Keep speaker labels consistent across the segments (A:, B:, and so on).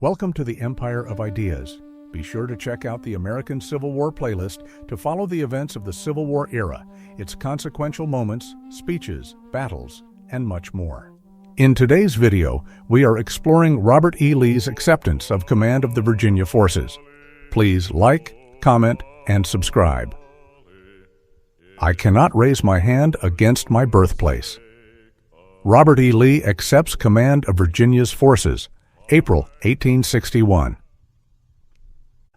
A: Welcome to the Empire of Ideas. Be sure to check out the American Civil War playlist to follow the events of the Civil War era, its consequential moments, speeches, battles, and much more. In today's video, we are exploring Robert E. Lee's acceptance of command of the Virginia forces. Please like, comment, and subscribe. I cannot raise my hand against my birthplace. Robert E. Lee accepts command of Virginia's forces, April 1861.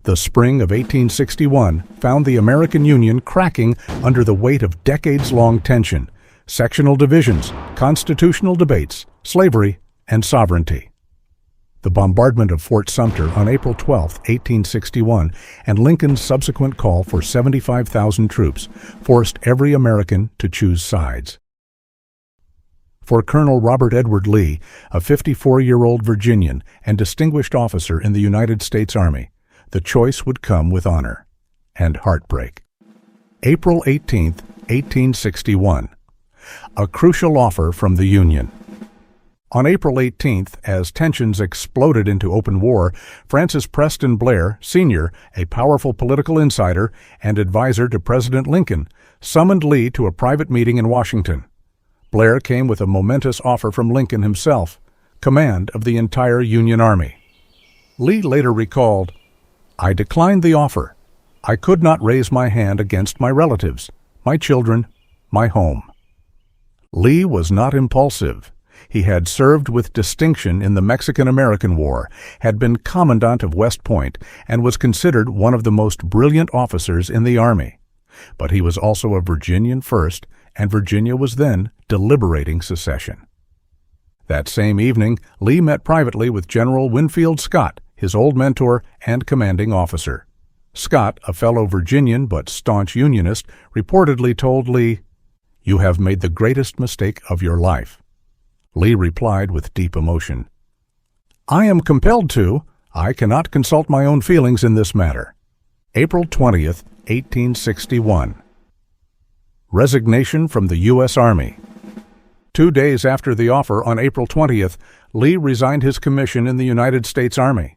A: The spring of 1861 found the American Union cracking under the weight of decades-long tension, sectional divisions, constitutional debates, slavery, and sovereignty. The bombardment of Fort Sumter on April 12, 1861, and Lincoln's subsequent call for 75,000 troops forced every American to choose sides. For Colonel Robert Edward Lee, a 54-year-old Virginian and distinguished officer in the United States Army, the choice would come with honor and heartbreak. April 18, 1861. A crucial offer from the Union. On April 18th, as tensions exploded into open war, Francis Preston Blair, Sr., a powerful political insider and advisor to President Lincoln, summoned Lee to a private meeting in Washington. Blair came with a momentous offer from Lincoln himself, command of the entire Union Army. Lee later recalled, "I declined the offer. I could not raise my hand against my relatives, my children, my home." Lee was not impulsive. He had served with distinction in the Mexican-American War, had been commandant of West Point, and was considered one of the most brilliant officers in the Army. But he was also a Virginian first, and Virginia was then deliberating secession. That same evening, Lee met privately with General Winfield Scott, his old mentor and commanding officer. Scott, a fellow Virginian but staunch Unionist, reportedly told Lee, "You have made the greatest mistake of your life." Lee replied with deep emotion, "I am compelled to. I cannot consult my own feelings in this matter." April 20th, 1861. Resignation from the U.S. Army. 2 days after the offer on April 20th, Lee resigned his commission in the United States Army.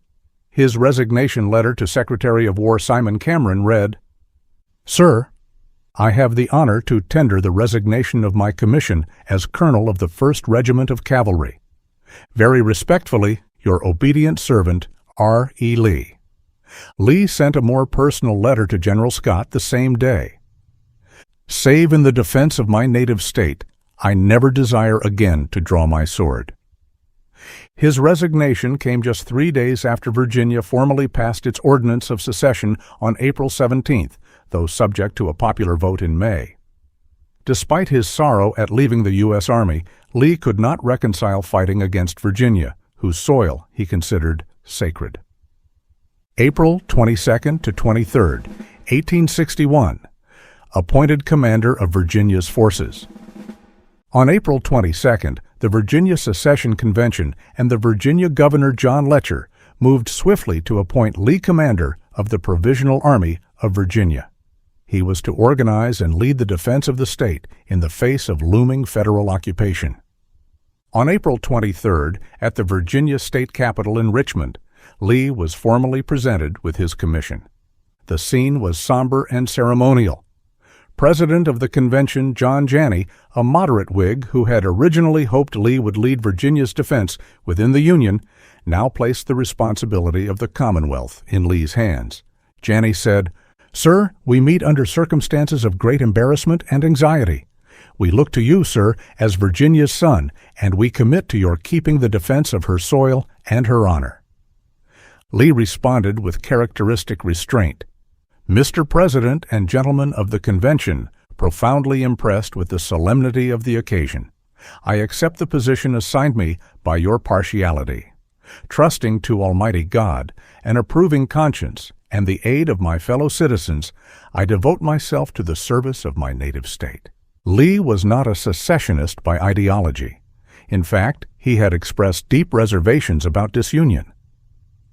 A: His resignation letter to Secretary of War Simon Cameron read, "Sir, I have the honor to tender the resignation of my commission as Colonel of the 1st Regiment of Cavalry. Very respectfully, your obedient servant, R. E. Lee." Lee sent a more personal letter to General Scott the same day. "Save in the defense of my native state, I never desire again to draw my sword." His resignation came just 3 days after Virginia formally passed its ordinance of secession on April 17th, though subject to a popular vote in May. Despite his sorrow at leaving the U.S. Army, Lee could not reconcile fighting against Virginia, whose soil he considered sacred. April 22nd to 23rd, 1861. Appointed commander of Virginia's forces. On April 22nd, the Virginia Secession Convention and the Virginia Governor John Letcher moved swiftly to appoint Lee commander of the Provisional Army of Virginia. He was to organize and lead the defense of the state in the face of looming federal occupation. On April 23rd, at the Virginia State Capitol in Richmond, Lee was formally presented with his commission. The scene was somber and ceremonial. President of the convention, John Janney, a moderate Whig who had originally hoped Lee would lead Virginia's defense within the Union, now placed the responsibility of the Commonwealth in Lee's hands. Janney said, "Sir, we meet under circumstances of great embarrassment and anxiety. We look to you, sir, as Virginia's son, and we commit to your keeping the defense of her soil and her honor." Lee responded with characteristic restraint. "Mr. President and gentlemen of the convention, profoundly impressed with the solemnity of the occasion, I accept the position assigned me by your partiality. Trusting to Almighty God, an approving conscience, and the aid of my fellow citizens, I devote myself to the service of my native state." Lee was not a secessionist by ideology. In fact, he had expressed deep reservations about disunion.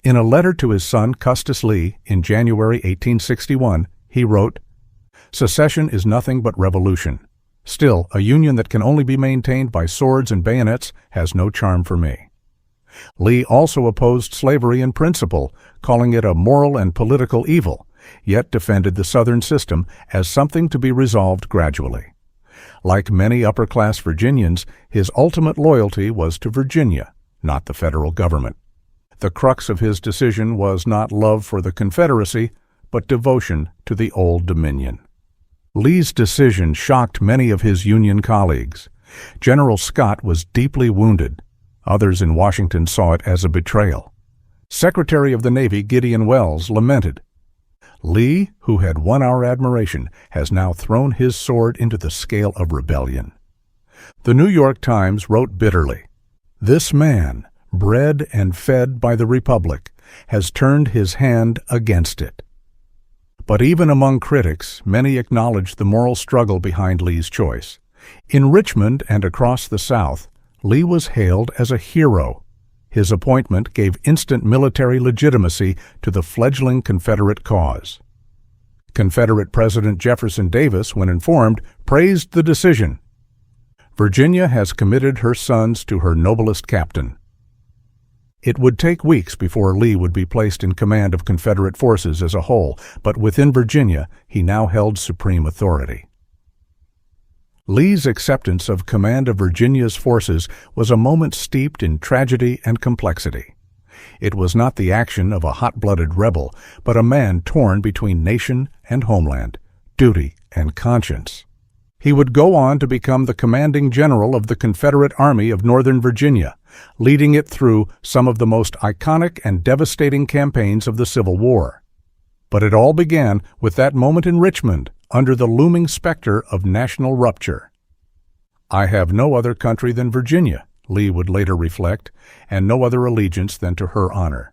A: In a letter to his son Custis Lee in January 1861, he wrote, "Secession is nothing but revolution. Still, a union that can only be maintained by swords and bayonets has no charm for me. Lee also opposed slavery in principle, calling it a moral and political evil, yet defended the Southern system as something to be resolved gradually. Like many upper-class Virginians, his ultimate loyalty was to Virginia, not the federal government. The crux of his decision was not love for the Confederacy, but devotion to the Old Dominion. Lee's decision shocked many of his Union colleagues. General Scott was deeply wounded. Others in Washington saw it as a betrayal. Secretary of the Navy Gideon Welles lamented, "Lee, who had won our admiration, has now thrown his sword into the scale of rebellion." The New York Times wrote bitterly, "This man, bred and fed by the Republic, has turned his hand against it." But even among critics, many acknowledged the moral struggle behind Lee's choice. In Richmond and across the South, Lee was hailed as a hero. His appointment gave instant military legitimacy to the fledgling Confederate cause. Confederate President Jefferson Davis, when informed, praised the decision. "Virginia has committed her sons to her noblest captain." It would take weeks before Lee would be placed in command of Confederate forces as a whole, but within Virginia, he now held supreme authority. Lee's acceptance of command of Virginia's forces was a moment steeped in tragedy and complexity. It was not the action of a hot-blooded rebel, but a man torn between nation and homeland, duty and conscience. He would go on to become the commanding general of the Confederate Army of Northern Virginia, leading it through some of the most iconic and devastating campaigns of the Civil War. But it all began with that moment in Richmond, under the looming specter of national rupture. "I have no other country than Virginia," Lee would later reflect, "and no other allegiance than to her honor."